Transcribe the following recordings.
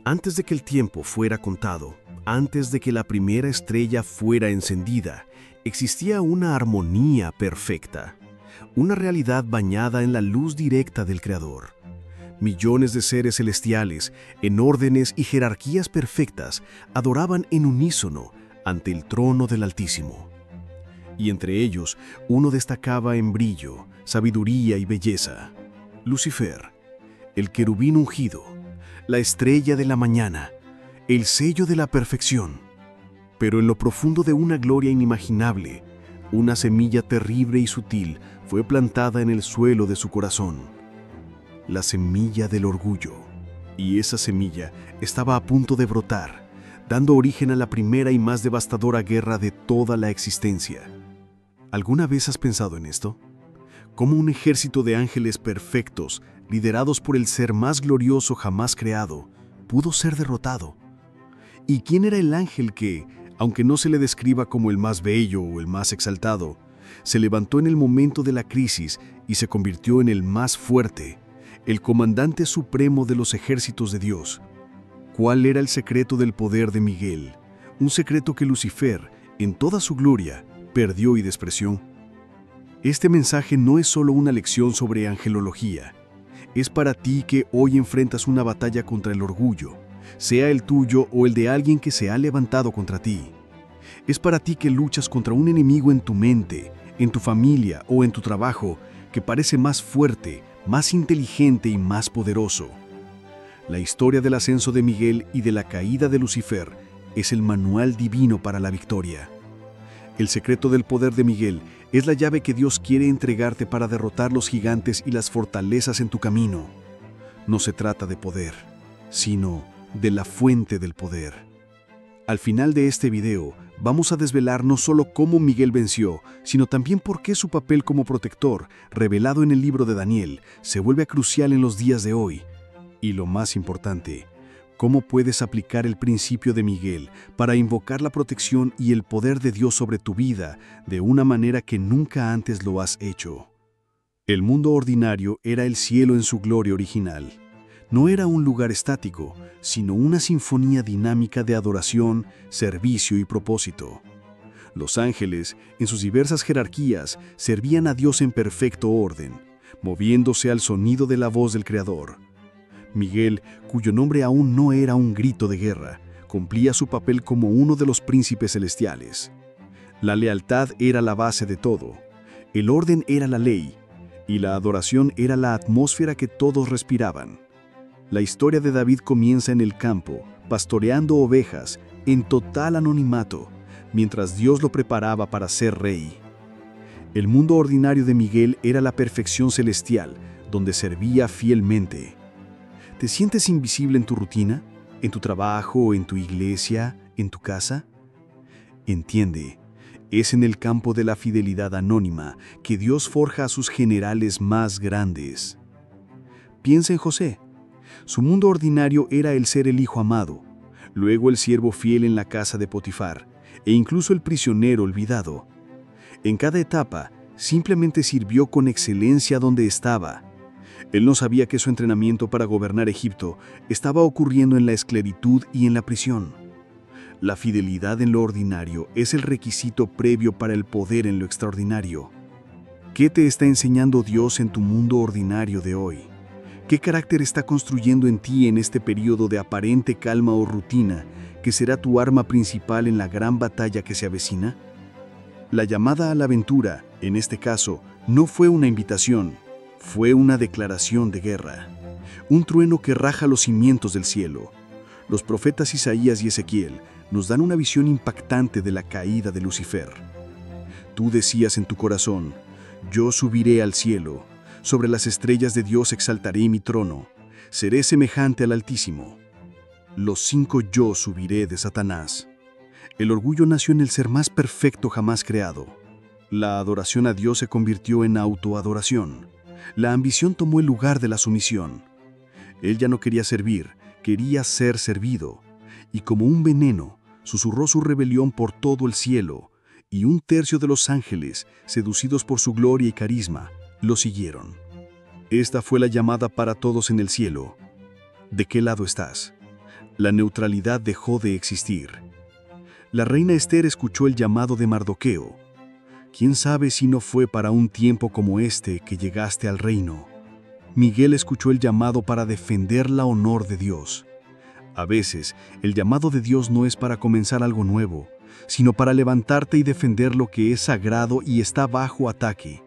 Antes de que el tiempo fuera contado, antes de que la primera estrella fuera encendida, existía una armonía perfecta, una realidad bañada en la luz directa del Creador. Millones de seres celestiales, en órdenes y jerarquías perfectas, adoraban en unísono ante el trono del Altísimo. Y entre ellos, uno destacaba en brillo, sabiduría y belleza: Lucifer, el querubín ungido, la estrella de la mañana, el sello de la perfección. Pero en lo profundo de una gloria inimaginable, una semilla terrible y sutil fue plantada en el suelo de su corazón: la semilla del orgullo. Y esa semilla estaba a punto de brotar, dando origen a la primera y más devastadora guerra de toda la existencia. ¿Alguna vez has pensado en esto? Cómo un ejército de ángeles perfectos, liderados por el ser más glorioso jamás creado, pudo ser derrotado. ¿Y quién era el ángel que, aunque no se le describa como el más bello o el más exaltado, se levantó en el momento de la crisis y se convirtió en el más fuerte, el comandante supremo de los ejércitos de Dios? ¿Cuál era el secreto del poder de Miguel? Un secreto que Lucifer, en toda su gloria, perdió y despreció. Este mensaje no es solo una lección sobre angelología. Es para ti que hoy enfrentas una batalla contra el orgullo, sea el tuyo o el de alguien que se ha levantado contra ti. Es para ti que luchas contra un enemigo en tu mente, en tu familia o en tu trabajo que parece más fuerte, más inteligente y más poderoso. La historia del ascenso de Miguel y de la caída de Lucifer es el manual divino para la victoria. El secreto del poder de Miguel es la llave que Dios quiere entregarte para derrotar los gigantes y las fortalezas en tu camino. No se trata de poder, sino de la fuente del poder. Al final de este video, vamos a desvelar no solo cómo Miguel venció, sino también por qué su papel como protector, revelado en el libro de Daniel, se vuelve crucial en los días de hoy. Y lo más importante, cómo puedes aplicar el principio de Miguel para invocar la protección y el poder de Dios sobre tu vida de una manera que nunca antes lo has hecho. El mundo ordinario era el cielo en su gloria original. No era un lugar estático, sino una sinfonía dinámica de adoración, servicio y propósito. Los ángeles, en sus diversas jerarquías, servían a Dios en perfecto orden, moviéndose al sonido de la voz del Creador. Miguel, cuyo nombre aún no era un grito de guerra, cumplía su papel como uno de los príncipes celestiales. La lealtad era la base de todo, el orden era la ley, y la adoración era la atmósfera que todos respiraban. La historia de David comienza en el campo, pastoreando ovejas, en total anonimato, mientras Dios lo preparaba para ser rey. El mundo ordinario de Miguel era la perfección celestial, donde servía fielmente. ¿Te sientes invisible en tu rutina, en tu trabajo, en tu iglesia, en tu casa? Entiende, es en el campo de la fidelidad anónima que Dios forja a sus generales más grandes. Piensa en José. Su mundo ordinario era el ser el hijo amado, luego el siervo fiel en la casa de Potifar, e incluso el prisionero olvidado. En cada etapa, simplemente sirvió con excelencia donde estaba. Él no sabía que su entrenamiento para gobernar Egipto estaba ocurriendo en la esclavitud y en la prisión. La fidelidad en lo ordinario es el requisito previo para el poder en lo extraordinario. ¿Qué te está enseñando Dios en tu mundo ordinario de hoy? ¿Qué carácter está construyendo en ti en este periodo de aparente calma o rutina que será tu arma principal en la gran batalla que se avecina? La llamada a la aventura, en este caso, no fue una invitación, fue una declaración de guerra. Un trueno que raja los cimientos del cielo. Los profetas Isaías y Ezequiel nos dan una visión impactante de la caída de Lucifer. Tú decías en tu corazón: yo subiré al cielo, sobre las estrellas de Dios exaltaré mi trono, seré semejante al Altísimo. Los 5 yo subiré de Satanás. El orgullo nació en el ser más perfecto jamás creado. La adoración a Dios se convirtió en autoadoración. La ambición tomó el lugar de la sumisión. Él ya no quería servir, quería ser servido. Y como un veneno, susurró su rebelión por todo el cielo, y 1/3 de los ángeles, seducidos por su gloria y carisma, lo siguieron. Esta fue la llamada para todos en el cielo. ¿De qué lado estás? La neutralidad dejó de existir. La reina Esther escuchó el llamado de Mardoqueo. ¿Quién sabe si no fue para un tiempo como este que llegaste al reino? Miguel escuchó el llamado para defender la honor de Dios. A veces, el llamado de Dios no es para comenzar algo nuevo, sino para levantarte y defender lo que es sagrado y está bajo ataque.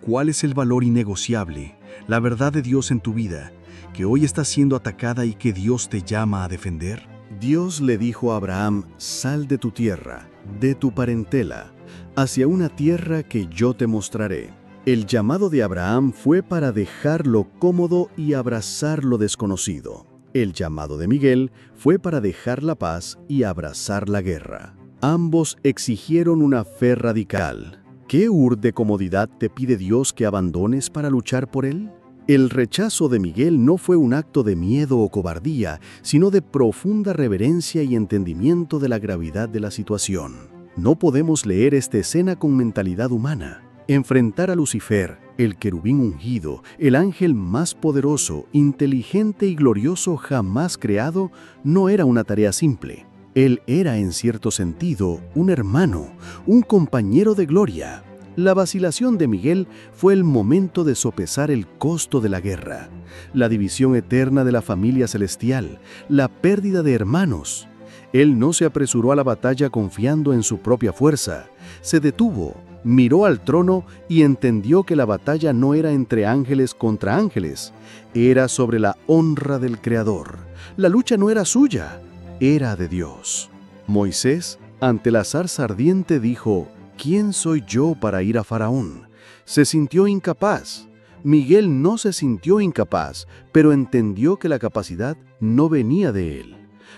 ¿Cuál es el valor innegociable, la verdad de Dios en tu vida, que hoy está siendo atacada y que Dios te llama a defender? Dios le dijo a Abraham: sal de tu tierra, de tu parentela, hacia una tierra que yo te mostraré. El llamado de Abraham fue para dejar lo cómodo y abrazar lo desconocido. El llamado de Miguel fue para dejar la paz y abrazar la guerra. Ambos exigieron una fe radical. ¿Qué de comodidad te pide Dios que abandones para luchar por Él? El rechazo de Miguel no fue un acto de miedo o cobardía, sino de profunda reverencia y entendimiento de la gravedad de la situación. No podemos leer esta escena con mentalidad humana. Enfrentar a Lucifer, el querubín ungido, el ángel más poderoso, inteligente y glorioso jamás creado, no era una tarea simple. Él era, en cierto sentido, un hermano, un compañero de gloria. La vacilación de Miguel fue el momento de sopesar el costo de la guerra, la división eterna de la familia celestial, la pérdida de hermanos. Él no se apresuró a la batalla confiando en su propia fuerza. Se detuvo, miró al trono y entendió que la batalla no era entre ángeles contra ángeles, era sobre la honra del Creador. La lucha no era suya, era de Dios. Moisés, ante la zarza ardiente, dijo: ¿quién soy yo para ir a Faraón? Se sintió incapaz. Miguel no se sintió incapaz, pero entendió que la capacidad no venía de él.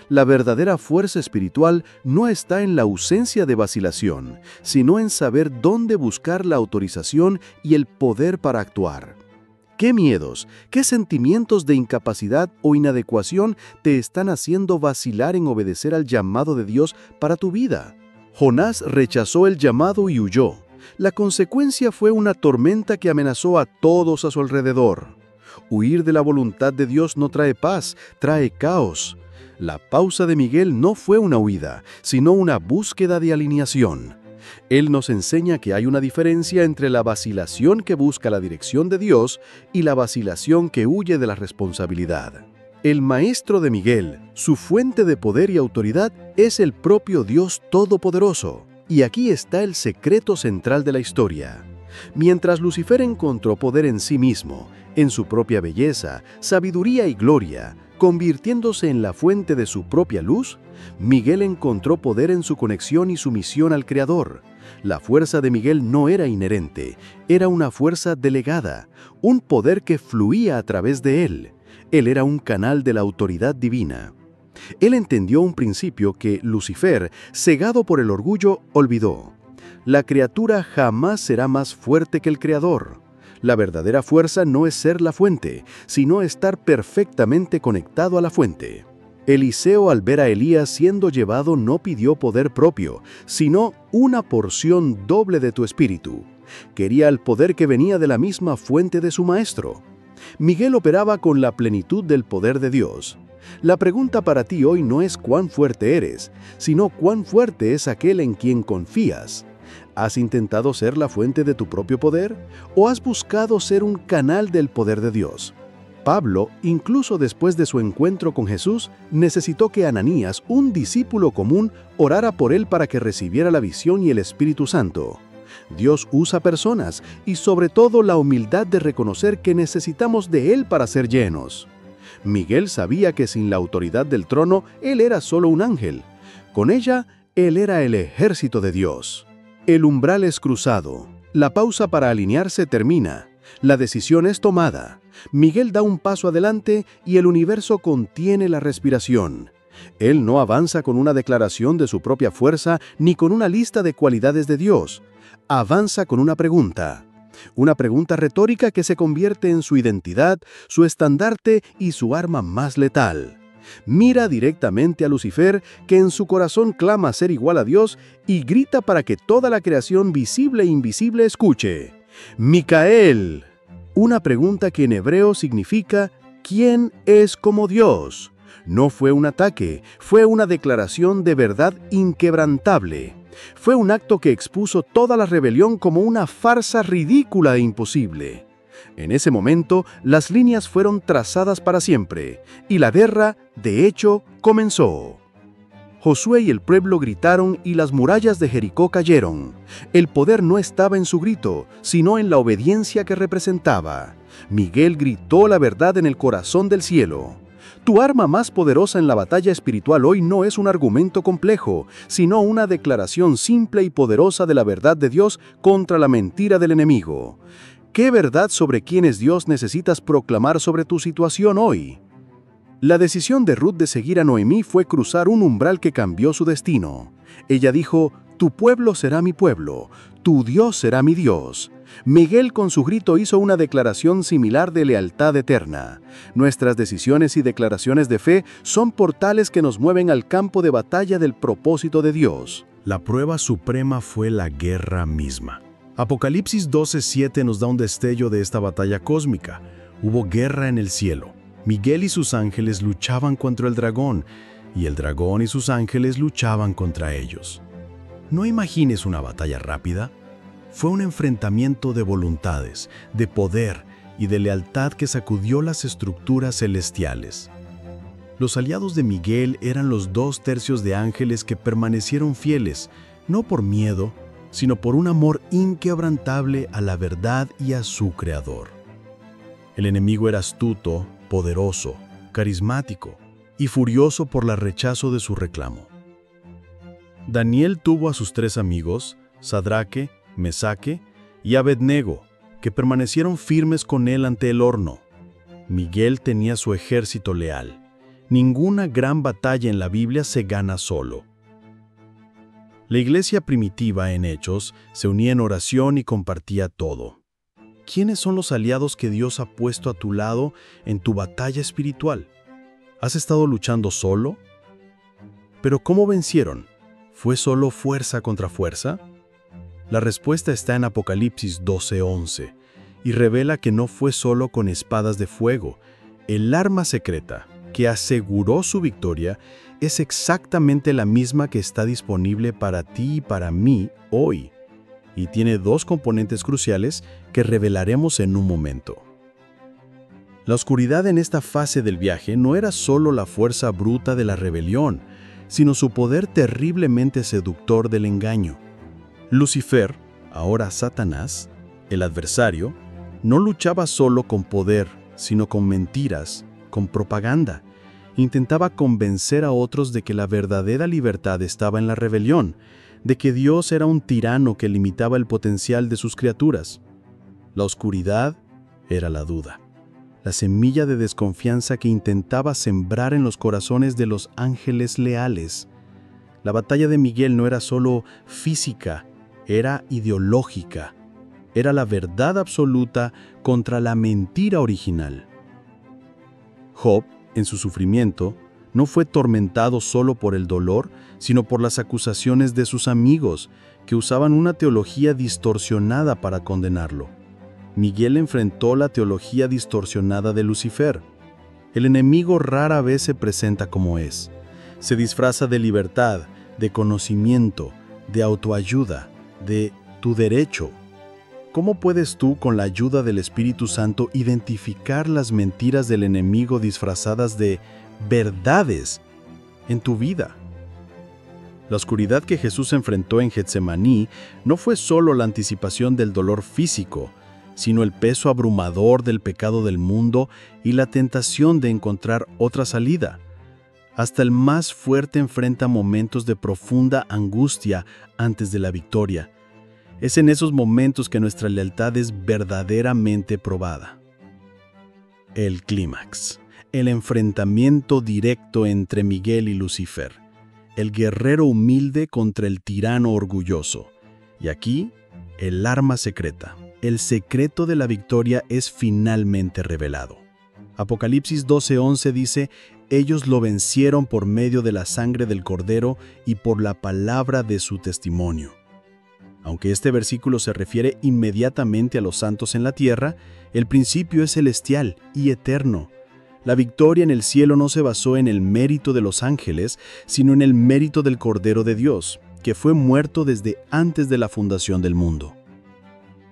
La verdadera fuerza espiritual no está en la ausencia de vacilación, sino en saber dónde buscar la autorización y el poder para actuar. ¿Qué miedos, qué sentimientos de incapacidad o inadecuación te están haciendo vacilar en obedecer al llamado de Dios para tu vida? Jonás rechazó el llamado y huyó. La consecuencia fue una tormenta que amenazó a todos a su alrededor. Huir de la voluntad de Dios no trae paz, trae caos. La pausa de Miguel no fue una huida, sino una búsqueda de alineación. Él nos enseña que hay una diferencia entre la vacilación que busca la dirección de Dios y la vacilación que huye de la responsabilidad. El maestro de Miguel, su fuente de poder y autoridad, es el propio Dios Todopoderoso. Y aquí está el secreto central de la historia. Mientras Lucifer encontró poder en sí mismo, en su propia belleza, sabiduría y gloria, convirtiéndose en la fuente de su propia luz, Miguel encontró poder en su conexión y sumisión al Creador. La fuerza de Miguel no era inherente, era una fuerza delegada, un poder que fluía a través de él. Él era un canal de la autoridad divina. Él entendió un principio que Lucifer, cegado por el orgullo, olvidó. La criatura jamás será más fuerte que el Creador. La verdadera fuerza no es ser la fuente, sino estar perfectamente conectado a la fuente. Eliseo, al ver a Elías siendo llevado, no pidió poder propio, sino una porción doble de tu espíritu. Quería el poder que venía de la misma fuente de su maestro. Miguel operaba con la plenitud del poder de Dios. La pregunta para ti hoy no es cuán fuerte eres, sino cuán fuerte es aquel en quien confías. ¿Has intentado ser la fuente de tu propio poder o has buscado ser un canal del poder de Dios? Pablo, incluso después de su encuentro con Jesús, necesitó que Ananías, un discípulo común, orara por él para que recibiera la visión y el Espíritu Santo. Dios usa personas y sobre todo la humildad de reconocer que necesitamos de Él para ser llenos. Miguel sabía que sin la autoridad del trono, él era solo un ángel. Con ella, él era el ejército de Dios. El umbral es cruzado. La pausa para alinearse termina. La decisión es tomada. Miguel da un paso adelante y el universo contiene la respiración. Él no avanza con una declaración de su propia fuerza ni con una lista de cualidades de Dios. Avanza con una pregunta retórica que se convierte en su identidad, su estandarte y su arma más letal. Mira directamente a Lucifer, que en su corazón clama ser igual a Dios, y grita para que toda la creación visible e invisible escuche: Micael. Una pregunta que en hebreo significa ¿quién es como Dios? No fue un ataque, fue una declaración de verdad inquebrantable. Fue un acto que expuso toda la rebelión como una farsa ridícula e imposible. En ese momento, las líneas fueron trazadas para siempre, y la guerra, de hecho, comenzó. Josué y el pueblo gritaron y las murallas de Jericó cayeron. El poder no estaba en su grito, sino en la obediencia que representaba. Miguel gritó la verdad en el corazón del cielo. Tu arma más poderosa en la batalla espiritual hoy no es un argumento complejo, sino una declaración simple y poderosa de la verdad de Dios contra la mentira del enemigo. ¿Qué verdad sobre quién es Dios necesitas proclamar sobre tu situación hoy? La decisión de Ruth de seguir a Noemí fue cruzar un umbral que cambió su destino. Ella dijo, tu pueblo será mi pueblo, tu Dios será mi Dios. Miguel con su grito hizo una declaración similar de lealtad eterna. Nuestras decisiones y declaraciones de fe son portales que nos mueven al campo de batalla del propósito de Dios. La prueba suprema fue la guerra misma. Apocalipsis 12:7 nos da un destello de esta batalla cósmica. Hubo guerra en el cielo. Miguel y sus ángeles luchaban contra el dragón, y el dragón y sus ángeles luchaban contra ellos. No imagines una batalla rápida. Fue un enfrentamiento de voluntades, de poder y de lealtad que sacudió las estructuras celestiales. Los aliados de Miguel eran los 2/3 de ángeles que permanecieron fieles, no por miedo, sino por un amor inquebrantable a la verdad y a su Creador. El enemigo era astuto, poderoso, carismático y furioso por el rechazo de su reclamo. Daniel tuvo a sus 3 amigos, Sadraque, Mesaque y Abednego, que permanecieron firmes con él ante el horno. Miguel tenía su ejército leal. Ninguna gran batalla en la Biblia se gana solo. La iglesia primitiva en Hechos se unía en oración y compartía todo. ¿Quiénes son los aliados que Dios ha puesto a tu lado en tu batalla espiritual? ¿Has estado luchando solo? ¿Pero cómo vencieron? ¿Fue solo fuerza contra fuerza? La respuesta está en Apocalipsis 12:11 y revela que no fue solo con espadas de fuego. El arma secreta que aseguró su victoria es exactamente la misma que está disponible para ti y para mí hoy, y tiene 2 componentes cruciales que revelaremos en un momento. La oscuridad en esta fase del viaje no era solo la fuerza bruta de la rebelión, sino su poder terriblemente seductor del engaño. Lucifer, ahora Satanás, el adversario, no luchaba solo con poder, sino con mentiras, con propaganda. Intentaba convencer a otros de que la verdadera libertad estaba en la rebelión, de que Dios era un tirano que limitaba el potencial de sus criaturas. La oscuridad era la duda, la semilla de desconfianza que intentaba sembrar en los corazones de los ángeles leales. La batalla de Miguel no era solo física, era ideológica. Era la verdad absoluta contra la mentira original. Job, en su sufrimiento, no fue tormentado solo por el dolor, sino por las acusaciones de sus amigos, que usaban una teología distorsionada para condenarlo. Miguel enfrentó la teología distorsionada de Lucifer. El enemigo rara vez se presenta como es. Se disfraza de libertad, de conocimiento, de autoayuda, de tu derecho. ¿Cómo puedes tú, con la ayuda del Espíritu Santo, identificar las mentiras del enemigo disfrazadas de verdades en tu vida? La oscuridad que Jesús enfrentó en Getsemaní no fue solo la anticipación del dolor físico, sino el peso abrumador del pecado del mundo y la tentación de encontrar otra salida. Hasta el más fuerte enfrenta momentos de profunda angustia antes de la victoria. Es en esos momentos que nuestra lealtad es verdaderamente probada. El clímax, el enfrentamiento directo entre Miguel y Lucifer, el guerrero humilde contra el tirano orgulloso. Y aquí, el arma secreta, el secreto de la victoria es finalmente revelado. Apocalipsis 12:11 dice, ellos lo vencieron por medio de la sangre del Cordero y por la palabra de su testimonio. Aunque este versículo se refiere inmediatamente a los santos en la tierra, el principio es celestial y eterno. La victoria en el cielo no se basó en el mérito de los ángeles, sino en el mérito del Cordero de Dios, que fue muerto desde antes de la fundación del mundo.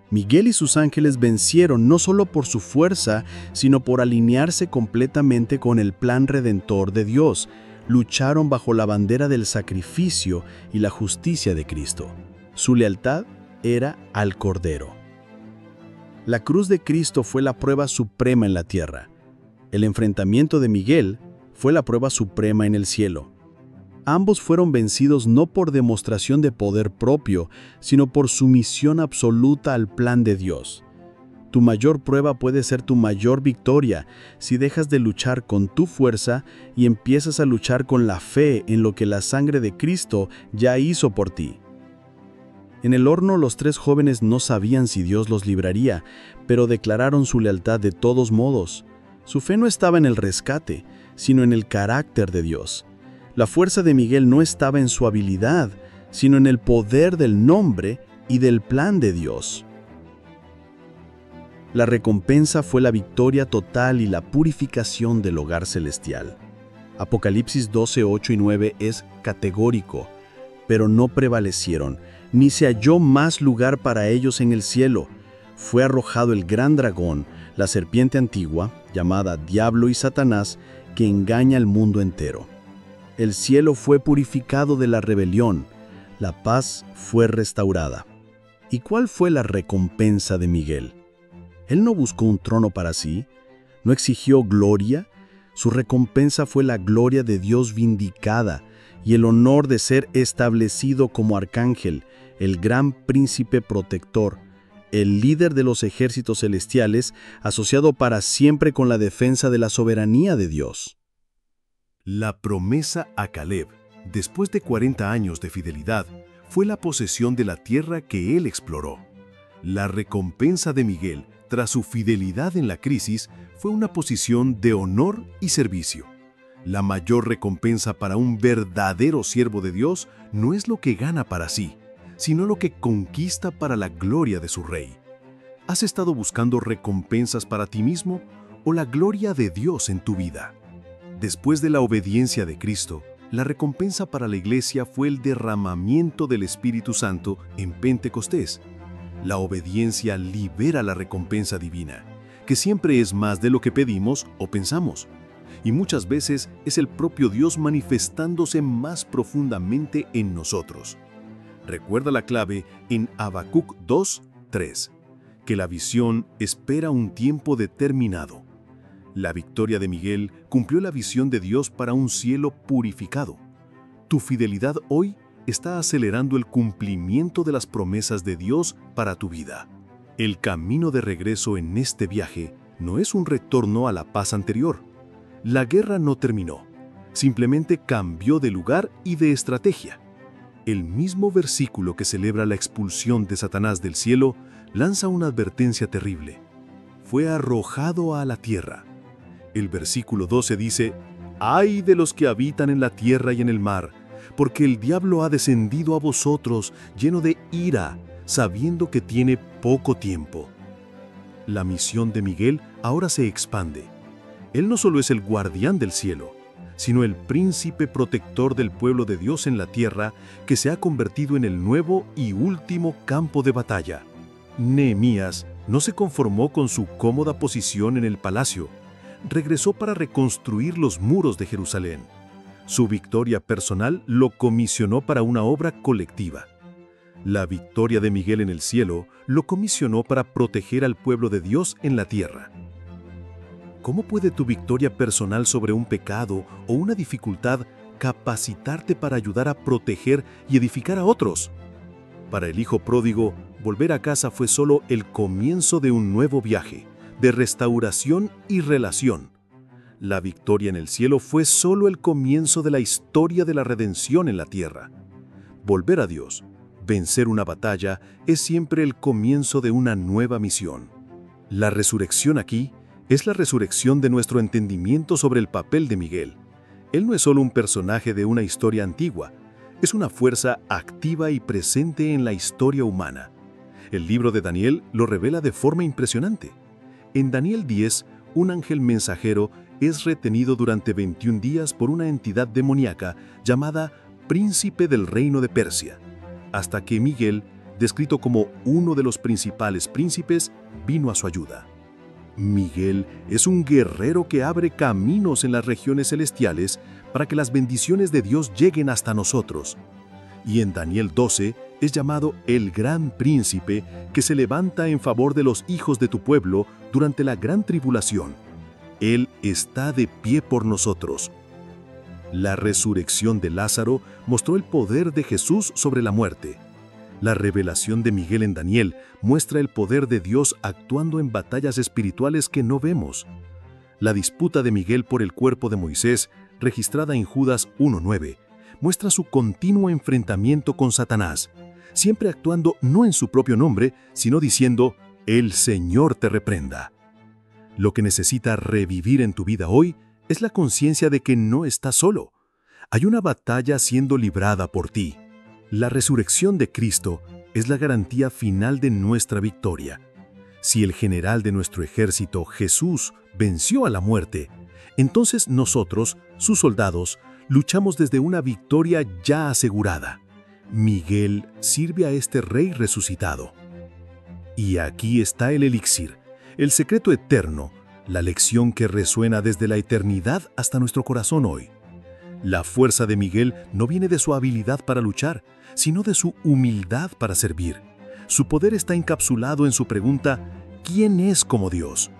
Miguel y sus ángeles vencieron no solo por su fuerza, sino por alinearse completamente con el plan redentor de Dios. Lucharon bajo la bandera del sacrificio y la justicia de Cristo. Su lealtad era al Cordero. La cruz de Cristo fue la prueba suprema en la tierra. El enfrentamiento de Miguel fue la prueba suprema en el cielo. Ambos fueron vencidos no por demostración de poder propio, sino por sumisión absoluta al plan de Dios. Tu mayor prueba puede ser tu mayor victoria si dejas de luchar con tu fuerza y empiezas a luchar con la fe en lo que la sangre de Cristo ya hizo por ti. En el horno los 3 jóvenes no sabían si Dios los libraría, pero declararon su lealtad de todos modos. Su fe no estaba en el rescate, sino en el carácter de Dios. La fuerza de Miguel no estaba en su habilidad, sino en el poder del nombre y del plan de Dios. La recompensa fue la victoria total y la purificación del hogar celestial. Apocalipsis 12, 8 y 9 es categórico, pero no prevalecieron, ni se halló más lugar para ellos en el cielo. Fue arrojado el gran dragón, la serpiente antigua, llamada Diablo y Satanás, que engaña al mundo entero. El cielo fue purificado de la rebelión, la paz fue restaurada. ¿Y cuál fue la recompensa de Miguel? Él no buscó un trono para sí, no exigió gloria, su recompensa fue la gloria de Dios vindicada y el honor de ser establecido como arcángel, el gran príncipe protector, el líder de los ejércitos celestiales, asociado para siempre con la defensa de la soberanía de Dios. La promesa a Caleb, después de 40 años de fidelidad, fue la posesión de la tierra que él exploró. La recompensa de Miguel, tras su fidelidad en la crisis, fue una posición de honor y servicio. La mayor recompensa para un verdadero siervo de Dios no es lo que gana para sí, sino lo que conquista para la gloria de su Rey. ¿Has estado buscando recompensas para ti mismo o la gloria de Dios en tu vida? Después de la obediencia de Cristo, la recompensa para la iglesia fue el derramamiento del Espíritu Santo en Pentecostés. La obediencia libera la recompensa divina, que siempre es más de lo que pedimos o pensamos. Y muchas veces es el propio Dios manifestándose más profundamente en nosotros. Recuerda la clave en Habacuc 2:3, que la visión espera un tiempo determinado. La victoria de Miguel cumplió la visión de Dios para un cielo purificado. Tu fidelidad hoy está acelerando el cumplimiento de las promesas de Dios para tu vida. El camino de regreso en este viaje no es un retorno a la paz anterior. La guerra no terminó, simplemente cambió de lugar y de estrategia. El mismo versículo que celebra la expulsión de Satanás del cielo lanza una advertencia terrible. Fue arrojado a la tierra. El versículo 12 dice: «Ay de los que habitan en la tierra y en el mar, porque el diablo ha descendido a vosotros lleno de ira, sabiendo que tiene poco tiempo». La misión de Miguel ahora se expande. Él no solo es el guardián del cielo, sino el príncipe protector del pueblo de Dios en la tierra, que se ha convertido en el nuevo y último campo de batalla. Nehemías no se conformó con su cómoda posición en el palacio. Regresó para reconstruir los muros de Jerusalén. Su victoria personal lo comisionó para una obra colectiva. La victoria de Miguel en el cielo lo comisionó para proteger al pueblo de Dios en la tierra. ¿Cómo puede tu victoria personal sobre un pecado o una dificultad capacitarte para ayudar a proteger y edificar a otros? Para el hijo pródigo, volver a casa fue solo el comienzo de un nuevo viaje, de restauración y relación. La victoria en el cielo fue solo el comienzo de la historia de la redención en la tierra. Volver a Dios, vencer una batalla, es siempre el comienzo de una nueva misión. La resurrección aquí es la resurrección de nuestro entendimiento sobre el papel de Miguel. Él no es solo un personaje de una historia antigua, es una fuerza activa y presente en la historia humana. El libro de Daniel lo revela de forma impresionante. En Daniel 10, un ángel mensajero es retenido durante 21 días por una entidad demoníaca llamada Príncipe del Reino de Persia, hasta que Miguel, descrito como uno de los principales príncipes, vino a su ayuda. Miguel es un guerrero que abre caminos en las regiones celestiales para que las bendiciones de Dios lleguen hasta nosotros. Y en Daniel 12 es llamado el Gran Príncipe que se levanta en favor de los hijos de tu pueblo durante la gran tribulación. Él está de pie por nosotros. La resurrección de Lázaro mostró el poder de Jesús sobre la muerte. La revelación de Miguel en Daniel muestra el poder de Dios actuando en batallas espirituales que no vemos. La disputa de Miguel por el cuerpo de Moisés, registrada en Judas 1:9, muestra su continuo enfrentamiento con Satanás, siempre actuando no en su propio nombre, sino diciendo, «El Señor te reprenda». Lo que necesita revivir en tu vida hoy es la conciencia de que no estás solo. Hay una batalla siendo librada por ti. La resurrección de Cristo es la garantía final de nuestra victoria. Si el general de nuestro ejército, Jesús, venció a la muerte, entonces nosotros, sus soldados, luchamos desde una victoria ya asegurada. Miguel sirve a este rey resucitado. Y aquí está el elixir, el secreto eterno, la lección que resuena desde la eternidad hasta nuestro corazón hoy. La fuerza de Miguel no viene de su habilidad para luchar, sino de su humildad para servir. Su poder está encapsulado en su pregunta, ¿quién es como Dios?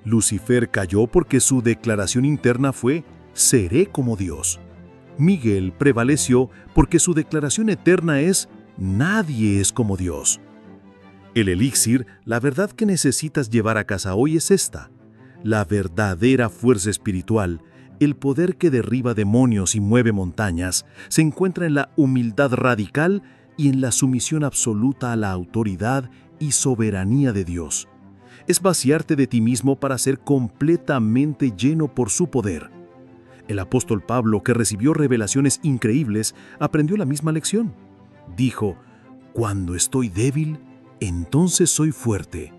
Lucifer cayó porque su declaración interna fue, seré como Dios. Miguel prevaleció porque su declaración eterna es, nadie es como Dios. El elixir, la verdad que necesitas llevar a casa hoy es esta. La verdadera fuerza espiritual, el poder que derriba demonios y mueve montañas, se encuentra en la humildad radical y en la sumisión absoluta a la autoridad y soberanía de Dios. Es vaciarte de ti mismo para ser completamente lleno por su poder. El apóstol Pablo, que recibió revelaciones increíbles, aprendió la misma lección. Dijo, «Cuando estoy débil, entonces soy fuerte».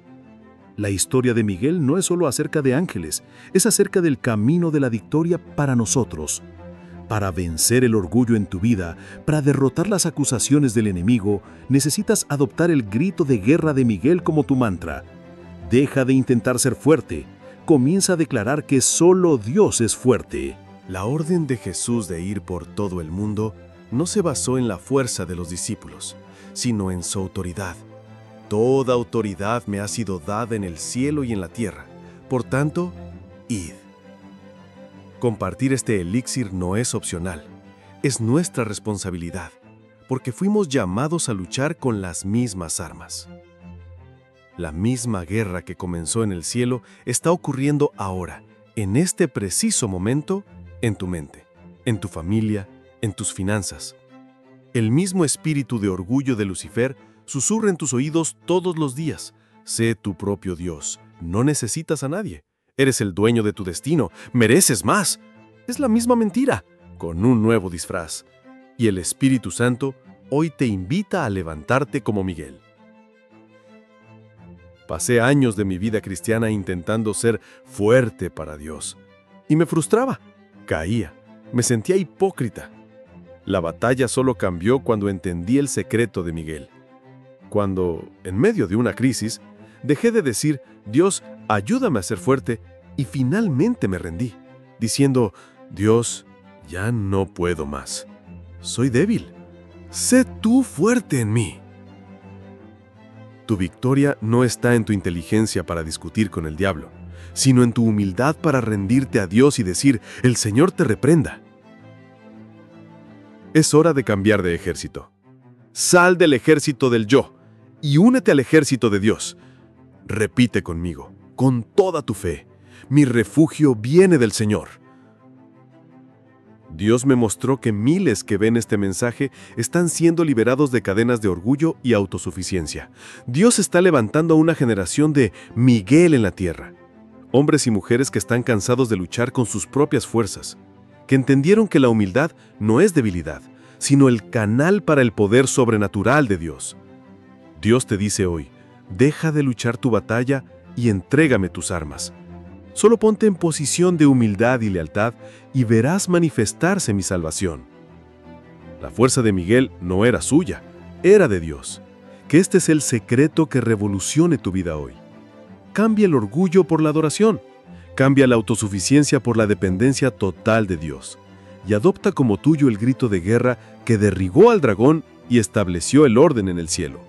La historia de Miguel no es solo acerca de ángeles, es acerca del camino de la victoria para nosotros. Para vencer el orgullo en tu vida, para derrotar las acusaciones del enemigo, necesitas adoptar el grito de guerra de Miguel como tu mantra. Deja de intentar ser fuerte, comienza a declarar que solo Dios es fuerte. La orden de Jesús de ir por todo el mundo no se basó en la fuerza de los discípulos, sino en su autoridad. Toda autoridad me ha sido dada en el cielo y en la tierra. Por tanto, id. Compartir este elixir no es opcional. Es nuestra responsabilidad, porque fuimos llamados a luchar con las mismas armas. La misma guerra que comenzó en el cielo está ocurriendo ahora, en este preciso momento, en tu mente, en tu familia, en tus finanzas. El mismo espíritu de orgullo de Lucifer susurra en tus oídos todos los días. Sé tu propio Dios, no necesitas a nadie. Eres el dueño de tu destino, mereces más. Es la misma mentira, con un nuevo disfraz. Y el Espíritu Santo hoy te invita a levantarte como Miguel. Pasé años de mi vida cristiana intentando ser fuerte para Dios. Y me frustraba, caía, me sentía hipócrita. La batalla solo cambió cuando entendí el secreto de Miguel. Cuando, en medio de una crisis, dejé de decir, Dios, ayúdame a ser fuerte, y finalmente me rendí, diciendo, Dios, ya no puedo más. Soy débil. Sé tú fuerte en mí. Tu victoria no está en tu inteligencia para discutir con el diablo, sino en tu humildad para rendirte a Dios y decir, el Señor te reprenda. Es hora de cambiar de ejército. Sal del ejército del yo y únete al ejército de Dios. Repite conmigo, con toda tu fe, mi refugio viene del Señor. Dios me mostró que miles que ven este mensaje están siendo liberados de cadenas de orgullo y autosuficiencia. Dios está levantando a una generación de Miguel en la tierra. Hombres y mujeres que están cansados de luchar con sus propias fuerzas, que entendieron que la humildad no es debilidad, sino el canal para el poder sobrenatural de Dios. Dios te dice hoy, deja de luchar tu batalla y entrégame tus armas. Solo ponte en posición de humildad y lealtad y verás manifestarse mi salvación. La fuerza de Miguel no era suya, era de Dios. Que este es el secreto que revolucione tu vida hoy. Cambia el orgullo por la adoración. Cambia la autosuficiencia por la dependencia total de Dios. Y adopta como tuyo el grito de guerra que derribó al dragón y estableció el orden en el cielo.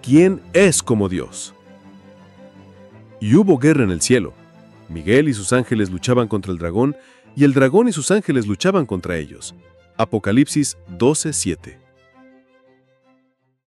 ¿Quién es como Dios? Y hubo guerra en el cielo. Miguel y sus ángeles luchaban contra el dragón, y el dragón y sus ángeles luchaban contra ellos. Apocalipsis 12:7.